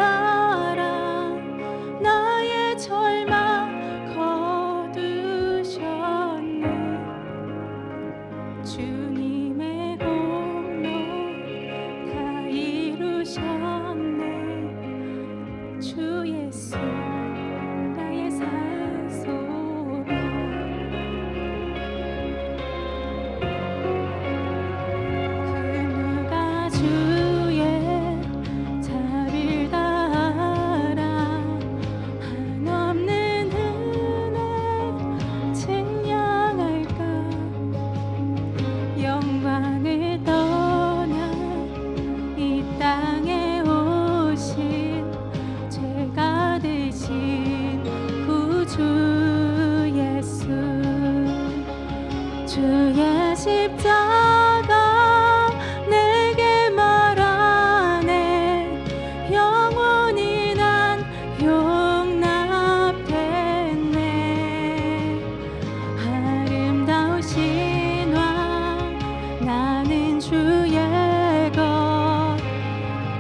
사랑 나의 절망 거두셨네. 주님의 공로 다 이루셨네. 주 예수 나의 산소망. 그 누가 주의 자비를 따라 한없는 은혜 증량할까. 영광을 떠나 이 땅에 오신 죄가 되신 구주 예수. 주의 십자가 내게 말하네. 영원히 난 용납됐네. 아름다우신 왕 나는 주의 것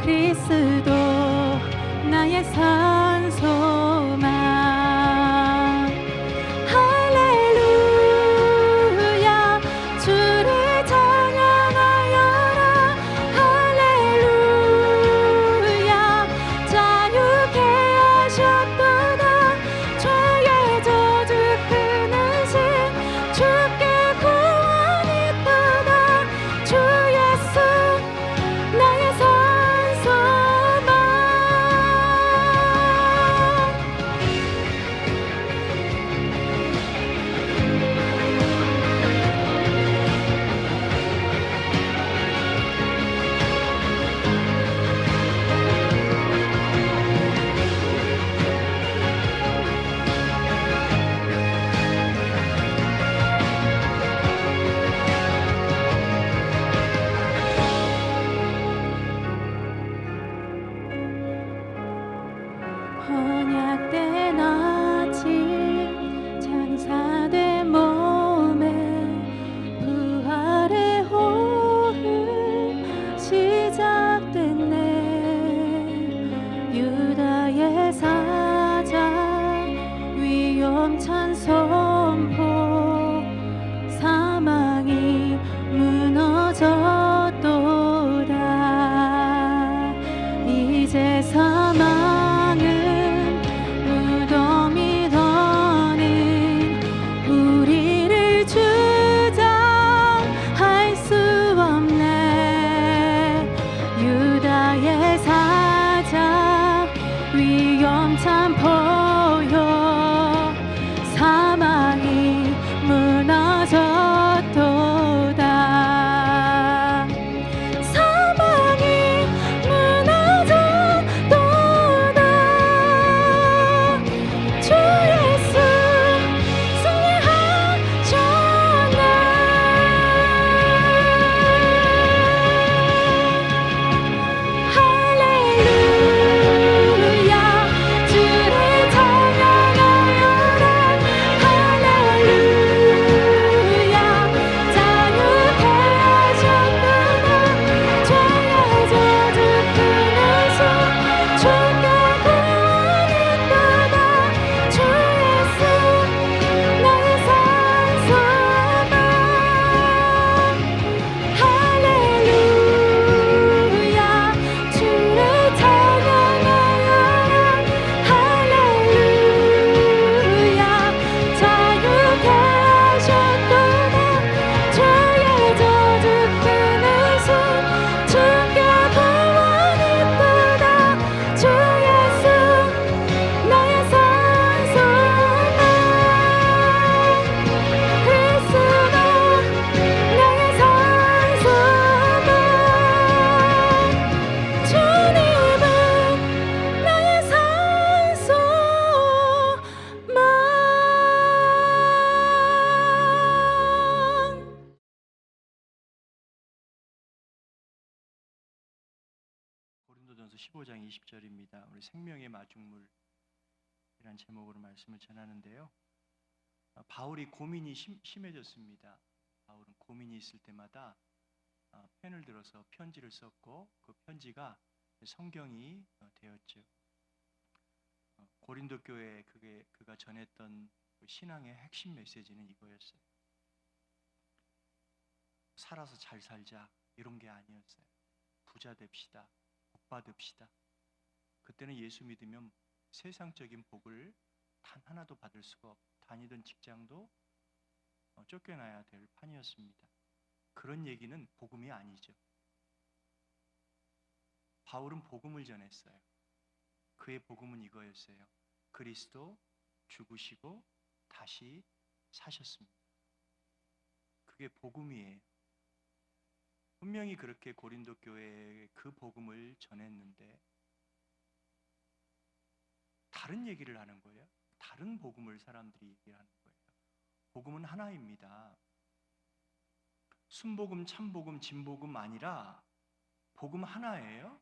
그리스도 나의 산소망. 할렐루야 주를 찬양하여라. 할렐루야 자유케 하셨도다. 죄의 저주 끊으신 주께 구원이 있도다. 주 예수 나의 산소망. 언약된 아침 장사된 몸에 부활의 호흡 시작됐네. 유다의 사자 위엄찬 선포. 사망이 무너졌도다. 이제 사망은 무덤이 더는 우리를 주장할 수 없네. 유다의 사자 위엄찬 포효. 사망이 무너졌도다. 사망이 무너졌도다. 주 예수 승리하셨네. 할렐루야 주를 찬양하여라. 할렐루야 자유케 하셨도다. 죄의 저주 끊으신 주께 구원이 있도다. 주 예수 나의 산소망. 할렐루야 주를 찬양하여라. 할렐루야 자유케 하셨도다. 죄의 저주 끊으신 주께 구원이 있도다. 주 예수 나의 산소망. 그리스도 나의 산소망. 주님은 나의 산소망. 고린도전서 15장 20절입니다. 우리 생명의 마중물이라는 제목으로 말씀을 전하는데요. 바울이 고민이 심해졌습니다. 바울은 고민이 있을 때마다 펜을 들어서 편지를 썼고 그 편지가 성경이 되었죠. 고린도 교회에 그가 전했던 그 신앙의 핵심 메시지는 이거였어요. 살아서 잘 살자 이런 게 아니었어요. 부자 됩시다, 복 받읍시다. 그때는 예수 믿으면 세상적인 복을 단 하나도 받을 수가 없고 다니던 직장도 쫓겨나야 될 판이었습니다. 그런 얘기는 복음이 아니죠. 바울은 복음을 전했어요. 그의 복음은 이거였어요. 그리스도 죽으시고 다시 사셨습니다. 그게 복음이에요. 분명히 그렇게 고린도 교회에 그 복음을 전했는데 다른 얘기를 하는 거예요. 다른 복음을 사람들이 얘기하는 거예요. 복음은 하나입니다. 순복음, 참복음, 진복음 아니라 복음 하나예요.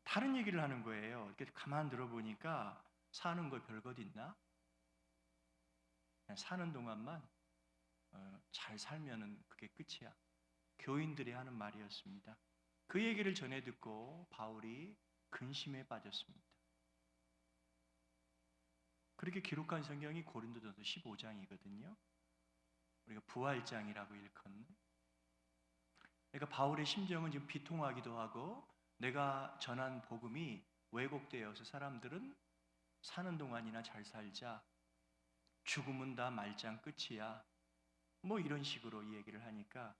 다른 얘기를 하는 거예요. 이렇게 가만 들어보니까 사는 거 별것 있나? 그냥 사는 동안만 잘 살면은 그게 끝이야. 교인들이 하는 말이었습니다. 그 얘기를 전해 듣고 바울이 근심에 빠졌습니다. 그렇게 기록한 성경이 고린도전서 15장이거든요. 우리가 부활장이라고 일컫는. 그러니까 바울의 심정은 지금 비통하기도 하고 내가 전한 복음이 왜곡되어서 사람들은 사는 동안이나 잘 살자, 죽음은 다 말짱 끝이야, 뭐 이런 식으로 이 얘기를 하니까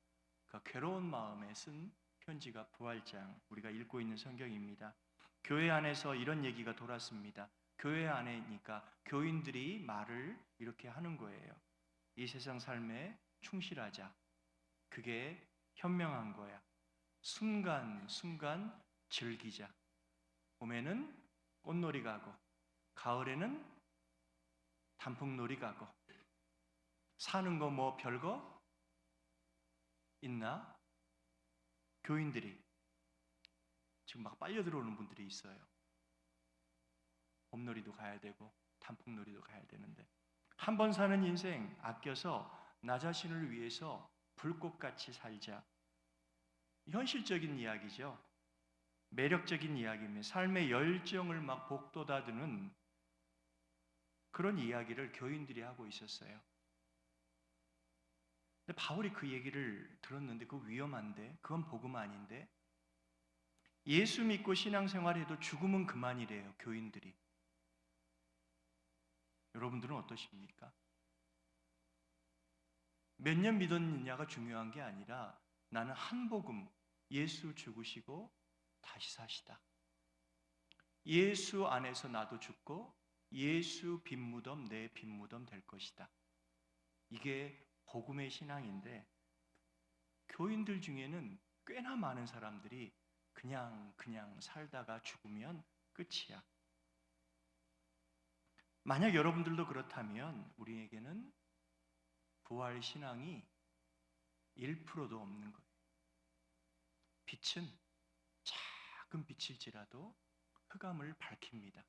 그 괴로운 마음에 쓴 편지가 부활장, 우리가 읽고 있는 성경입니다. 교회 안에서 이런 얘기가 돌았습니다. 교회 안에니까 교인들이 말을 이렇게 하는 거예요. 이 세상 삶에 충실하자. 그게 현명한 거야. 순간순간 즐기자. 봄에는 꽃놀이 가고 가을에는 단풍놀이 가고 사는 거 뭐 별거 있나? 교인들이 지금 막 빨려 들어오는 분들이 있어요. 봄놀이도 가야 되고 단풍놀이도 가야 되는데 한 번 사는 인생 아껴서 나 자신을 위해서 불꽃같이 살자. 현실적인 이야기죠. 매력적인 이야기입니다. 삶의 열정을 막 복돋아드는 그런 이야기를 교인들이 하고 있었어요. 근데 바울이 그 얘기를 들었는데 그거 위험한데, 그건 복음 아닌데, 예수 믿고 신앙생활해도 죽으면 그만이래요, 교인들이. 여러분들은 어떠십니까? 몇 년 믿었느냐가 중요한 게 아니라 나는 한 복음, 예수 죽으시고 다시 사시다. 예수 안에서 나도 죽고 예수 빈무덤 내 빈무덤 될 것이다. 이게 복음의 신앙인데 교인들 중에는 꽤나 많은 사람들이 그냥 살다가 죽으면 끝이야. 만약 여러분들도 그렇다면 우리에게는 부활 신앙이 1%도 없는 거예요. 빛은 작은 빛일지라도 흑암을 밝힙니다.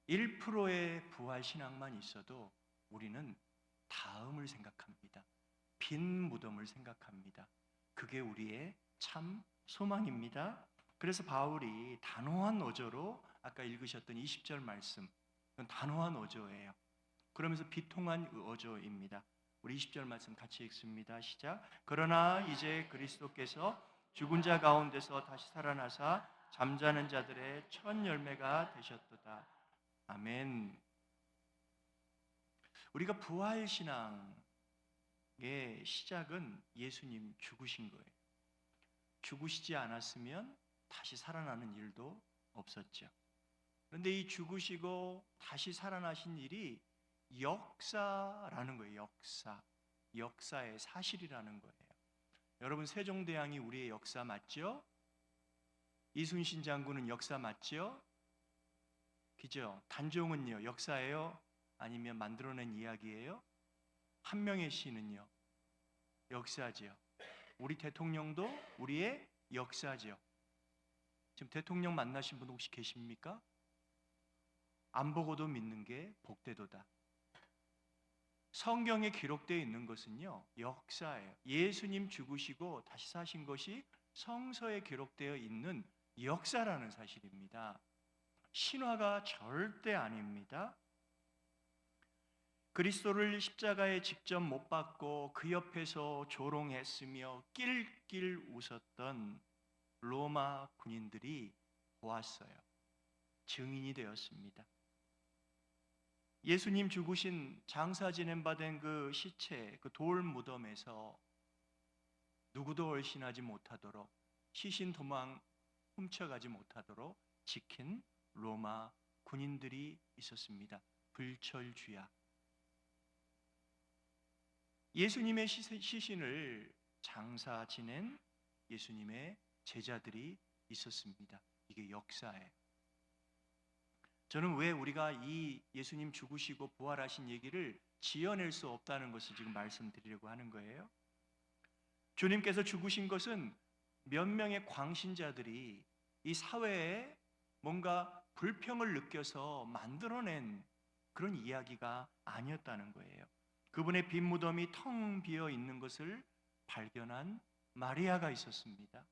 1%의 부활 신앙만 있어도 우리는 다음을 생각합니다. 빈 무덤을 생각합니다. 그게 우리의 참 소망입니다. 그래서 바울이 단호한 어조로 아까 읽으셨던 20절 말씀, 그건 단호한 어조예요. 그러면서 비통한 어조입니다. 우리 20절 말씀 같이 읽습니다. 시작. 그러나 이제 그리스도께서 죽은 자 가운데서 다시 살아나사 잠자는 자들의 첫 열매가 되셨도다. 아멘. 우리가 부활 신앙의 시작은 예수님 죽으신 거예요. 죽으시지 않았으면 다시 살아나는 일도 없었죠. 그런데 이 죽으시고 다시 살아나신 일이 역사라는 거예요. 역사의 사실이라는 거예요. 여러분, 세종대왕이 우리의 역사 맞죠? 이순신 장군은 역사 맞죠? 그죠? 단종은요, 역사예요? 아니면 만들어낸 이야기예요? 한명의 시는요, 역사죠. 우리 대통령도 우리의 역사죠. 지금 대통령 만나신 분 혹시 계십니까? 안 보고도 믿는 게 복되도다. 성경에 기록되어 있는 것은요, 역사예요. 예수님 죽으시고 다시 사신 것이 성서에 기록되어 있는 역사라는 사실입니다. 신화가 절대 아닙니다. 그리스도를 십자가에 직접 못 박고 그 옆에서 조롱했으며 낄낄 웃었던 로마 군인들이 보았어요. 증인이 되었습니다. 예수님 죽으신 장사 지낸 바 된 그 시체, 그 돌 무덤에서 누구도 얼씬하지 못하도록, 시신 도망 훔쳐가지 못하도록 지킨 로마 군인들이 있었습니다. 불철주야. 예수님의 시신을 장사 지낸 예수님의 제자들이 있었습니다. 이게 역사예요. 저는 왜 우리가 이 예수님 죽으시고 부활하신 얘기를 지어낼 수 없다는 것을 지금 말씀드리려고 하는 거예요. 주님께서 죽으신 것은 몇 명의 광신자들이 이 사회에 뭔가 불평을 느껴서 만들어낸 그런 이야기가 아니었다는 거예요. 그분의 빈 무덤이 텅 비어 있는 것을 발견한 마리아가 있었습니다.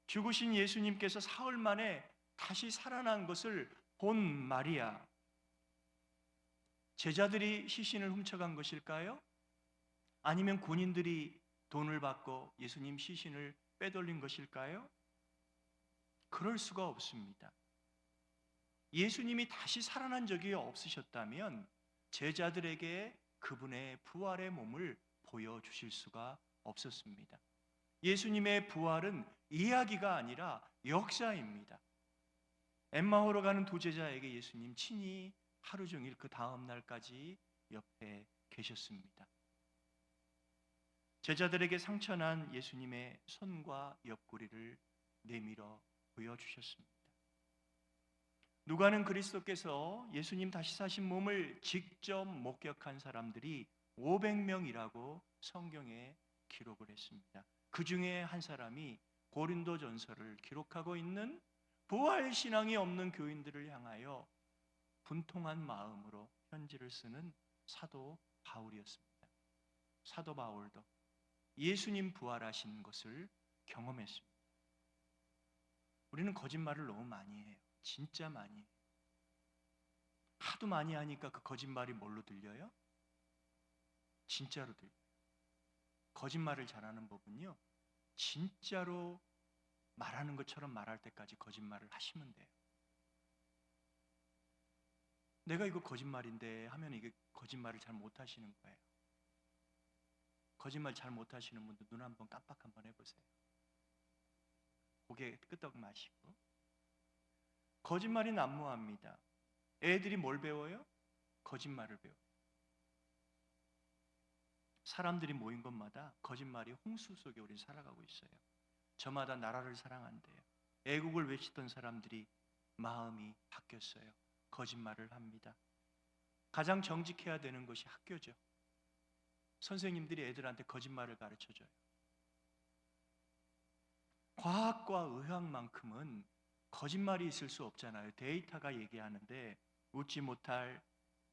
죽으신 예수님께서 사흘 만에 다시 살아난 것을 본 마리아. 제자들이 시신을 훔쳐간 것일까요? 아니면 군인들이 돈을 받고 예수님 시신을 빼돌린 것일까요? 그럴 수가 없습니다. 예수님이 다시 살아난 적이 없으셨다면 제자들에게 그분의 부활의 몸을 보여주실 수가 없었습니다. 예수님의 부활은 이야기가 아니라 역사입니다. 엠마오로 가는 두 제자에게 예수님 친히 하루 종일 그 다음 날까지 옆에 계셨습니다. 제자들에게 상처난 예수님의 손과 옆구리를 내밀어 보여주셨습니다. 누가는 그리스도께서 예수님 다시 사신 몸을 직접 목격한 사람들이 500명이라고 성경에 기록을 했습니다. 그 중에 한 사람이 고린도전서를 기록하고 있는 부활신앙이 없는 교인들을 향하여 분통한 마음으로 편지를 쓰는 사도 바울이었습니다. 사도 바울도 예수님 부활하신 것을 경험했습니다. 우리는 거짓말을 너무 많이 해요. 진짜 많이 해요. 하도 많이 하니까 그 거짓말이 뭘로 들려요? 진짜로 들려요. 거짓말을 잘하는 법은요, 진짜로 말하는 것처럼 말할 때까지 거짓말을 하시면 돼요. 내가 이거 거짓말인데 하면 이게 거짓말을 잘 못하시는 거예요. 거짓말 잘 못하시는 분들 눈 한번 깜빡 한번 해보세요. 고개 끄덕 마시고. 거짓말이 난무합니다. 애들이 뭘 배워요? 거짓말을 배워요. 사람들이 모인 곳마다 거짓말이 홍수 속에 우리 살아가고 있어요. 저마다 나라를 사랑한대요. 애국을 외치던 사람들이 마음이 바뀌었어요. 거짓말을 합니다. 가장 정직해야 되는 것이 학교죠. 선생님들이 애들한테 거짓말을 가르쳐줘요. 과학과 의학만큼은 거짓말이 있을 수 없잖아요. 데이터가 얘기하는데 웃지 못할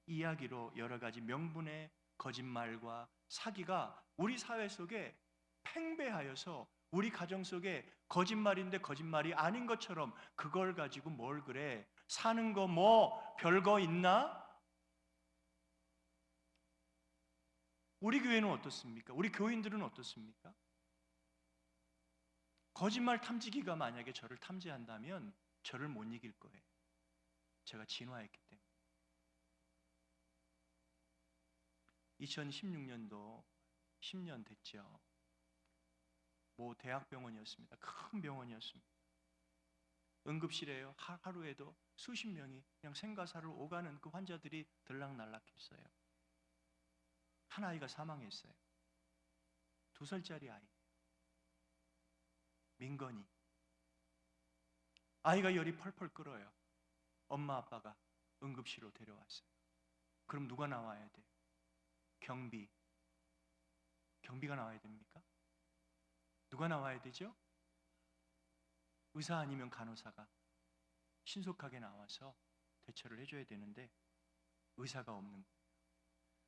이야기로 여러 가지 명분의 거짓말과 사기가 우리 사회 속에 팽배하여서 우리 가정 속에 거짓말인데 거짓말이 아닌 것처럼 그걸 가지고 뭘 그래? 사는 거 뭐 별거 있나? 우리 교회는 어떻습니까? 우리 교인들은 어떻습니까? 거짓말 탐지기가 만약에 저를 탐지한다면 저를 못 이길 거예요. 제가 진화했기 때문에. 2016년도 10년 됐죠. 모 대학병원이었습니다. 큰 병원이었습니다. 응급실에요. 하루에도 수십 명이 그냥 생가사를 오가는 그 환자들이 들락날락했어요. 한 아이가 사망했어요. 2살짜리 아이. 민건이. 아이가 열이 펄펄 끓어요. 엄마 아빠가 응급실로 데려왔어요. 그럼 누가 나와야 돼요? 경비가 나와야 됩니까? 누가 나와야 되죠? 의사 아니면 간호사가 신속하게 나와서 대처를 해줘야 되는데 의사가 없는 거예요.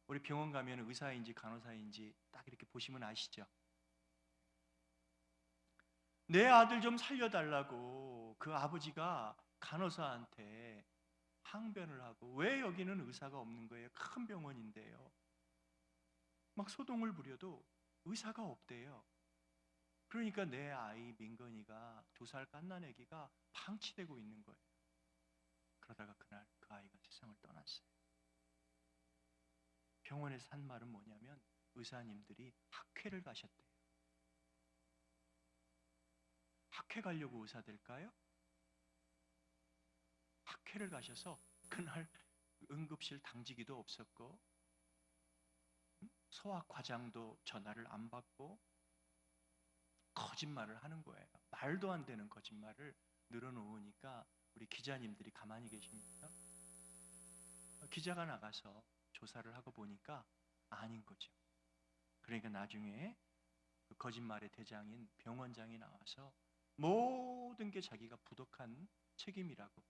우리 병원 가면 의사인지 간호사인지 딱 이렇게 보시면 아시죠? 내 아들 좀 살려달라고 그 아버지가 간호사한테 항변을 하고, 왜 여기는 의사가 없는 거예요? 큰 병원인데요. 막 소동을 부려도 의사가 없대요. 그러니까 내 아이 민건이가 2살 갓난아기가 방치되고 있는 거예요. 그러다가 그날 그 아이가 세상을 떠났어요. 병원에서 한 말은 뭐냐면 의사님들이 학회를 가셨대요. 학회 가려고 의사 될까요? 학회를 가셔서 그날 응급실 당직이도 없었고 소아 과장도 전화를 안 받고 거짓말을 하는 거예요. 말도 안 되는 거짓말을 늘어놓으니까 우리 기자님들이 가만히 계십니까? 기자가 나가서 조사를 하고 보니까 아닌 거죠. 그러니까 나중에 그 거짓말의 대장인 병원장이 나와서 모든 게 자기가 부족한 책임이라고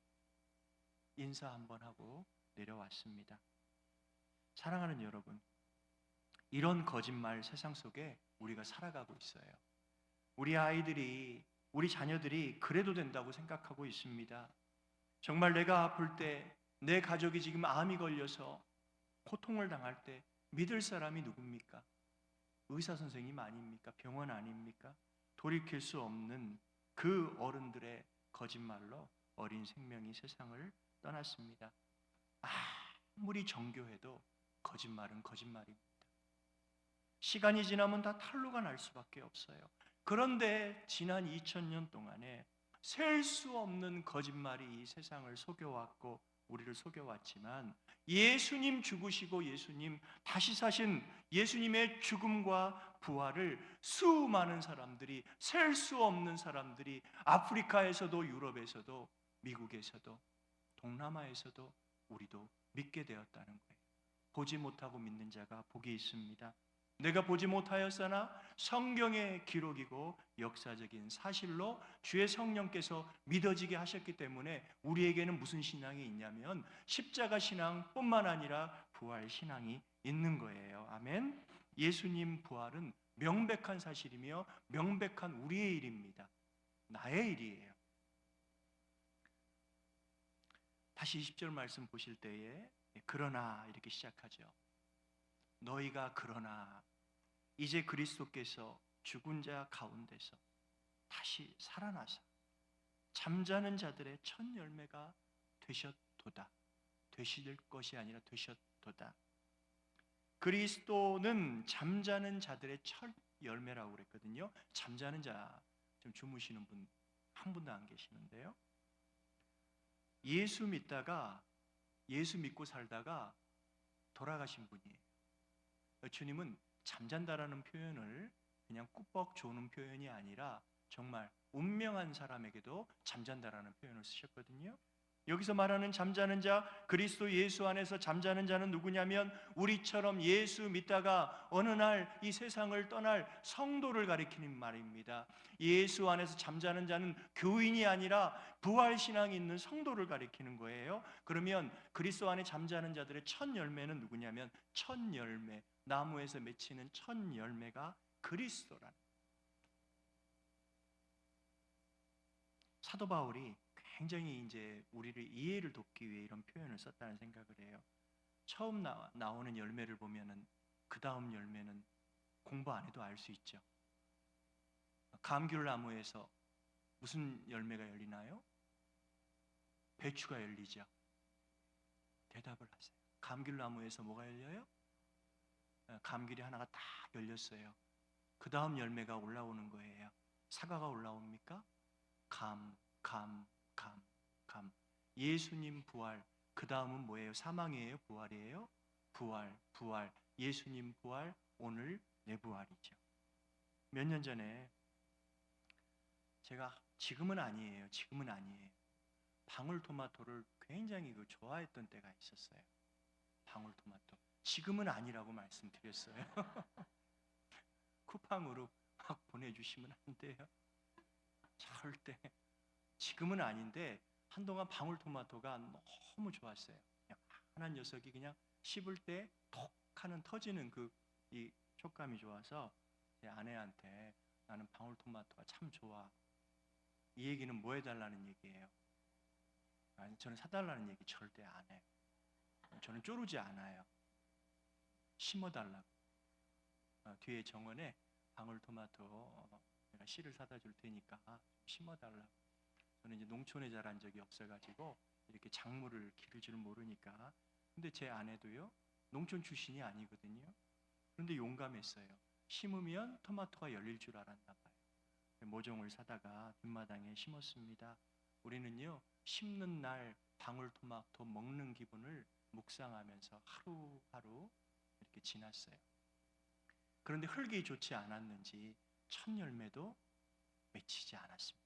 인사 한번 하고 내려왔습니다. 사랑하는 여러분, 이런 거짓말 세상 속에 우리가 살아가고 있어요. 우리 아이들이, 우리 자녀들이 그래도 된다고 생각하고 있습니다. 정말 내가 아플 때, 내 가족이 지금 암이 걸려서 고통을 당할 때 믿을 사람이 누굽니까? 의사 선생님 아닙니까? 병원 아닙니까? 돌이킬 수 없는 그 어른들의 거짓말로 어린 생명이 세상을 떠났습니다. 아무리 정교해도 거짓말은 거짓말입니다. 시간이 지나면 다 탄로가 날 수밖에 없어요. 그런데 지난 2000년 동안에 셀 수 없는 거짓말이 이 세상을 속여왔고 우리를 속여왔지만, 예수님 죽으시고 예수님 다시 사신 예수님의 죽음과 부활을 수많은 사람들이, 셀 수 없는 사람들이 아프리카에서도 유럽에서도 미국에서도 동남아에서도 우리도 믿게 되었다는 거예요. 보지 못하고 믿는 자가 복이 있습니다. 내가 보지 못하였으나 성경의 기록이고 역사적인 사실로 주의 성령께서 믿어지게 하셨기 때문에 우리에게는 무슨 신앙이 있냐면 십자가 신앙뿐만 아니라 부활 신앙이 있는 거예요. 아멘. 예수님 부활은 명백한 사실이며 명백한 우리의 일입니다. 나의 일이에요. 다시 20절 말씀 보실 때에 그러나 이렇게 시작하죠. 너희가 그러나 이제 그리스도께서 죽은 자 가운데서 다시 살아나사 잠자는 자들의 첫 열매가 되셨도다. 되실 것이 아니라 되셨도다. 그리스도는 잠자는 자들의 첫 열매라고 그랬거든요. 잠자는 자, 좀 주무시는 분 한 분도 안 계시는데요. 예수 믿고 살다가 돌아가신 분이에요. 주님은 잠잔다라는 표현을 그냥 꾸벅 조는 표현이 아니라 정말 운명한 사람에게도 잠잔다라는 표현을 쓰셨거든요. 여기서 말하는 잠자는 자, 그리스도 예수 안에서 잠자는 자는 누구냐면 우리처럼 예수 믿다가 어느 날 이 세상을 떠날 성도를 가리키는 말입니다. 예수 안에서 잠자는 자는 교인이 아니라 부활신앙이 있는 성도를 가리키는 거예요. 그러면 그리스도 안에 잠자는 자들의 첫 열매는 누구냐면 첫 열매, 나무에서 맺히는 첫 열매가 그리스도라는. 사도 바울이 굉장히 이제 우리를 이해를 돕기 위해 이런 표현을 썼다는 생각을 해요. 처음 나오는 열매를 보면은 그 다음 열매는 공부 안 해도 알 수 있죠. 감귤 나무에서 무슨 열매가 열리나요? 배추가 열리죠. 대답을 하세요. 감귤 나무에서 뭐가 열려요? 감귤이 하나가 딱 열렸어요. 그 다음 열매가 올라오는 거예요. 사과가 올라옵니까? 감. 예수님 부활. 그 다음은 뭐예요? 사망이에요? 부활이에요? 부활. 예수님 부활. 오늘 내 부활이죠. 몇 년 전에 제가 지금은 아니에요. 방울토마토를 굉장히 좋아했던 때가 있었어요. 방울토마토. 지금은 아니라고 말씀드렸어요. 쿠팡으로 막 보내주시면 안 돼요. 절대. 지금은 아닌데 한동안 방울토마토가 너무 좋았어요. 그냥 하나는 녀석이 그냥 씹을 때 톡 하는 터지는 이 촉감이 좋아서 제 아내한테 나는 방울토마토가 참 좋아. 이 얘기는 뭐 해달라는 얘기예요? 아니, 저는 사달라는 얘기 절대 안 해요. 저는 쪼르지 않아요. 심어달라고. 뒤에 정원에 방울토마토 내가 씨를 사다 줄 테니까 좀 심어달라고. 저는 이제 농촌에 자란 적이 없어가지고 이렇게 작물을 기를 줄 모르니까. 근데 제 아내도요, 농촌 출신이 아니거든요. 그런데 용감했어요. 심으면 토마토가 열릴 줄 알았나 봐요. 모종을 사다가 뒷마당에 심었습니다. 우리는요, 심는 날 방울토마토 먹는 기분을 묵상하면서 하루하루 이렇게 지났어요. 그런데 흙이 좋지 않았는지 첫 열매도 맺히지 않았습니다.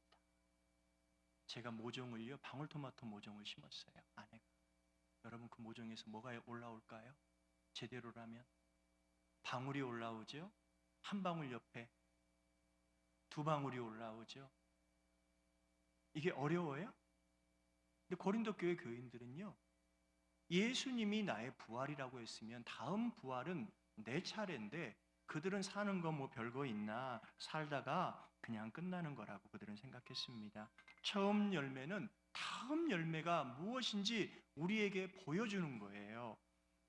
제가 모종을요, 방울토마토 모종을 심었어요. 아내가. 여러분, 그 모종에서 뭐가 올라올까요? 제대로라면 방울이 올라오죠. 한 방울 옆에 두 방울이 올라오죠. 이게 어려워요? 근데 고린도 교회 교인들은요, 예수님이 나의 부활이라고 했으면 다음 부활은 내 차례인데 그들은 사는 거 뭐 별거 있나, 살다가 그냥 끝나는 거라고 그들은 생각했습니다. 처음 열매는 다음 열매가 무엇인지 우리에게 보여주는 거예요.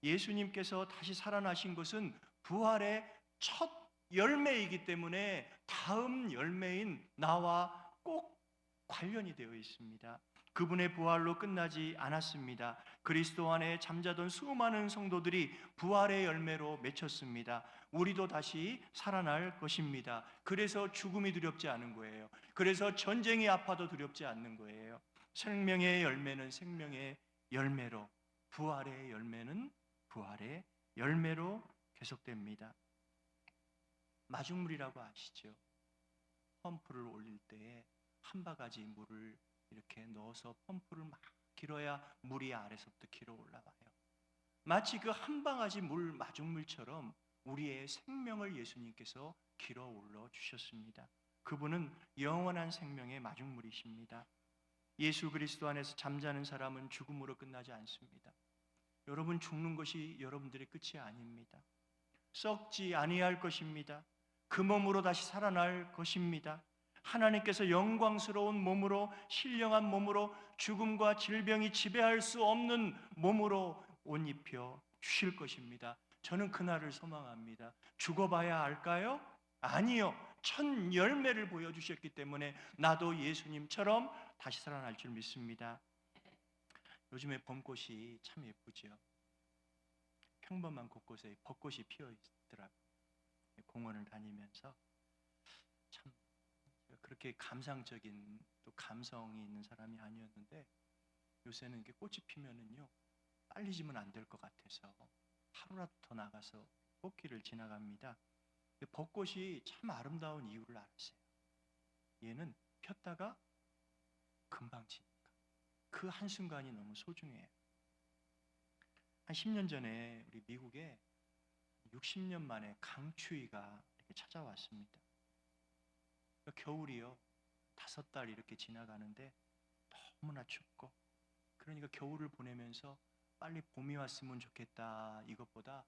예수님께서 다시 살아나신 것은 부활의 첫 열매이기 때문에 다음 열매인 나와 꼭 관련이 되어 있습니다. 그분의 부활로 끝나지 않았습니다. 그리스도 안에 잠자던 수많은 성도들이 부활의 열매로 맺혔습니다. 우리도 다시 살아날 것입니다. 그래서 죽음이 두렵지 않은 거예요. 그래서 전쟁이 아파도 두렵지 않는 거예요. 생명의 열매는 생명의 열매로, 부활의 열매는 부활의 열매로 계속됩니다. 마중물이라고 아시죠? 펌프를 올릴 때에 한 바가지 물을 이렇게 넣어서 펌프를 막 길어야 물이 아래서부터 길어 올라와요. 마치 그 한 바가지 물, 마중물처럼 우리의 생명을 예수님께서 길어 올려 주셨습니다. 그분은 영원한 생명의 마중물이십니다. 예수 그리스도 안에서 잠자는 사람은 죽음으로 끝나지 않습니다. 여러분, 죽는 것이 여러분들의 끝이 아닙니다. 썩지 아니할 것입니다. 그 몸으로 다시 살아날 것입니다. 하나님께서 영광스러운 몸으로, 신령한 몸으로, 죽음과 질병이 지배할 수 없는 몸으로 옷 입혀 주실 것입니다. 저는 그날을 소망합니다. 죽어봐야 알까요? 아니요. 첫 열매를 보여주셨기 때문에 나도 예수님처럼 다시 살아날 줄 믿습니다. 요즘에 봄꽃이 참 예쁘죠. 평범한 곳곳에 벚꽃이 피어 있더라고요. 공원을 다니면서 참 그렇게 감상적인 또 감성이 있는 사람이 아니었는데 요새는 이게 꽃이 피면은요, 빨리 지면 안 될 것 같아서 하루라도 더 나가서 꽃길을 지나갑니다. 벚꽃이 참 아름다운 이유를 알았어요. 얘는 폈다가 금방 지니까 그 한순간이 너무 소중해요. 한 10년 전에 우리 미국에 60년 만에 강추위가 이렇게 찾아왔습니다. 겨울이요, 5달 이렇게 지나가는데 너무나 춥고, 그러니까 겨울을 보내면서 빨리 봄이 왔으면 좋겠다, 이것보다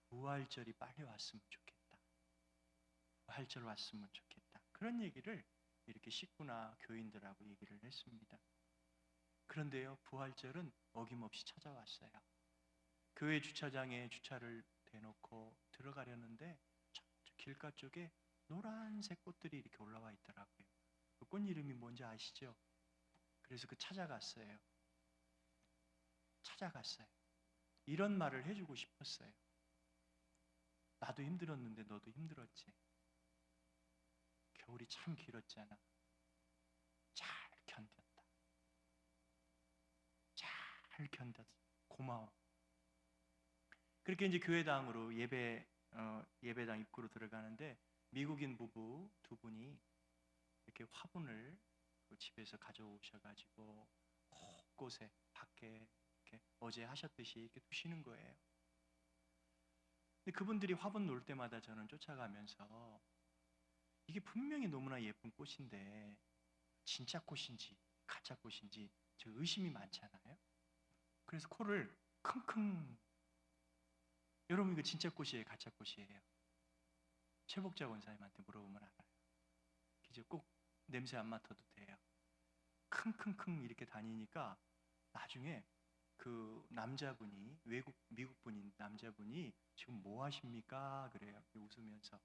부활절이 빨리 왔으면 좋겠다, 부활절 왔으면 좋겠다, 그런 얘기를 이렇게 식구나 교인들하고 얘기를 했습니다. 그런데요, 부활절은 어김없이 찾아왔어요. 교회 주차장에 주차를 대놓고 들어가려는데 저 길가 쪽에 노란색 꽃들이 이렇게 올라와 있더라고요. 그 꽃 이름이 뭔지 아시죠? 그래서 찾아갔어요. 이런 말을 해주고 싶었어요. 나도 힘들었는데 너도 힘들었지. 겨울이 참 길었잖아. 잘 견뎠다. 잘 견뎠어. 고마워. 그렇게 이제 교회당으로 예배당 입구로 들어가는데 미국인 부부 두 분이 이렇게 화분을 집에서 가져오셔가지고 곳곳에 밖에 이렇게 어제 하셨듯이 이렇게 두시는 거예요. 근데 그분들이 화분 놓을 때마다 저는 쫓아가면서 이게 분명히 너무나 예쁜 꽃인데 진짜 꽃인지 가짜 꽃인지 저 의심이 많잖아요. 그래서 코를 킁킁. 여러분, 이거 진짜 꽃이에요, 가짜 꽃이에요? 최복자 원사님한테 물어보면 알아요. 이제 꼭 냄새 안 맡아도 돼요. 킁킁킁 이렇게 다니니까 나중에 그 남자분이 미국 분인 남자분이 지금 뭐 하십니까? 그래요. 웃으면서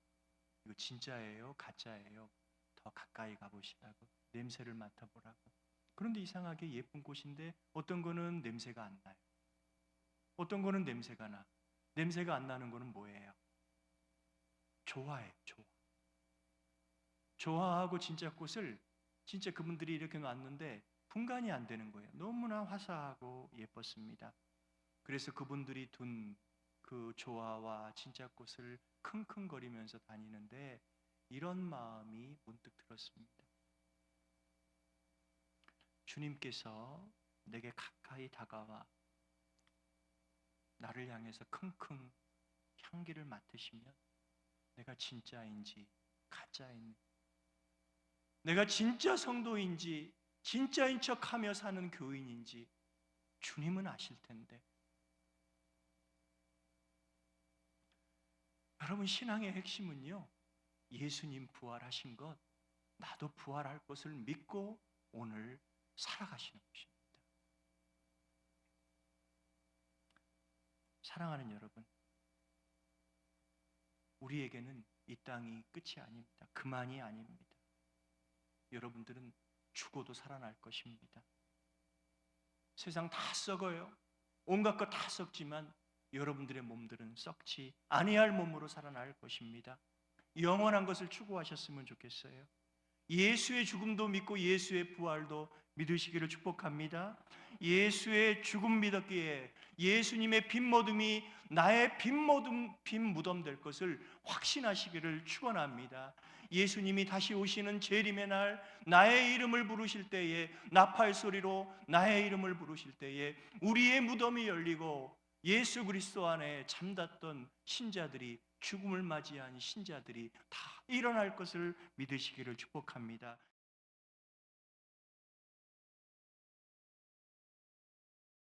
이거 진짜예요? 가짜예요? 더 가까이 가보시라고 냄새를 맡아보라고. 그런데 이상하게 예쁜 꽃인데 어떤 거는 냄새가 안 나요. 어떤 거는 냄새가 나. 냄새가 안 나는 거는 뭐예요? 좋아해요. 좋아하고 진짜 꽃을 진짜 그분들이 이렇게 놨는데 분간이 안 되는 거예요. 너무나 화사하고 예뻤습니다. 그래서 그분들이 둔 그 조화와 진짜 꽃을 킁킁거리면서 다니는데 이런 마음이 문득 들었습니다. 주님께서 내게 가까이 다가와 나를 향해서 킁킁 향기를 맡으시면 내가 진짜인지 가짜인지, 내가 진짜 성도인지 진짜인 척하며 사는 교인인지 주님은 아실 텐데. 여러분, 신앙의 핵심은요, 예수님 부활하신 것, 나도 부활할 것을 믿고 오늘 살아가시는 것입니다. 사랑하는 여러분, 우리에게는 이 땅이 끝이 아닙니다. 그만이 아닙니다. 여러분들은 죽어도 살아날 것입니다. 세상 다 썩어요. 온갖 것 다 썩지만 여러분들의 몸들은 썩지 아니할 몸으로 살아날 것입니다. 영원한 것을 추구하셨으면 좋겠어요. 예수의 죽음도 믿고 예수의 부활도 믿으시기를 축복합니다. 예수의 죽음 믿었기에 예수님의 빈 모둠이 나의 빈 무덤 될 것을 확신하시기를 축원합니다. 예수님이 다시 오시는 재림의 날 나의 이름을 부르실 때에, 나팔 소리로 나의 이름을 부르실 때에 우리의 무덤이 열리고 예수 그리스도 안에 잠잤던 신자들이, 죽음을 맞이한 신자들이 다 일어날 것을 믿으시기를 축복합니다.